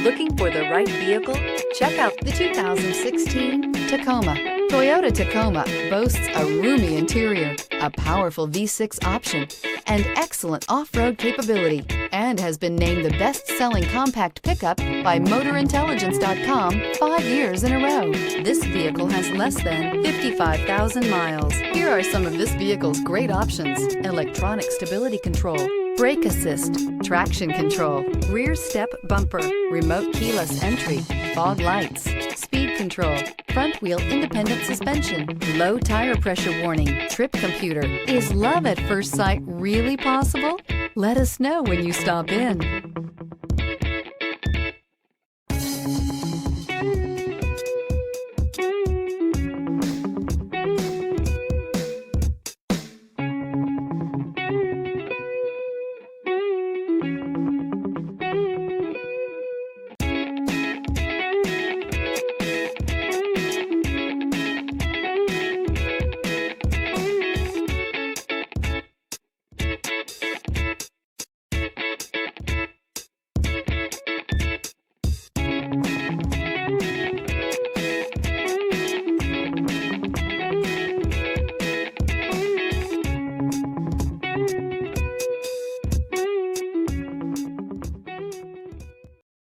Looking for the right vehicle? Check out the 2016 Tacoma. Toyota Tacoma boasts a roomy interior, a powerful V6 option, and excellent off-road capability, and has been named the best-selling compact pickup by MotorIntelligence.com 5 years in a row. This vehicle has less than 55,000 miles. Here are some of this vehicle's great options: electronic stability control, brake assist, traction control, rear step bumper, remote keyless entry, fog lights, speed control, front wheel independent suspension, low tire pressure warning, trip computer. Is love at first sight really possible? Let us know when you stop in.